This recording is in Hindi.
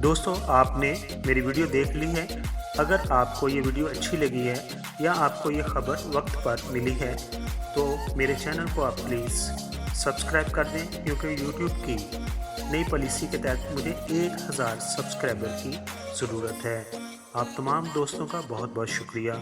दोस्तों, आपने मेरी वीडियो देख ली है। अगर आपको ये वीडियो अच्छी लगी है या आपको ये ख़बर वक्त पर मिली है तो मेरे चैनल को आप प्लीज़ सब्सक्राइब कर दें, क्योंकि यूट्यूब की नई पॉलिसी के तहत मुझे 1000 सब्सक्राइबर की ज़रूरत है। आप तमाम दोस्तों का बहुत बहुत शुक्रिया।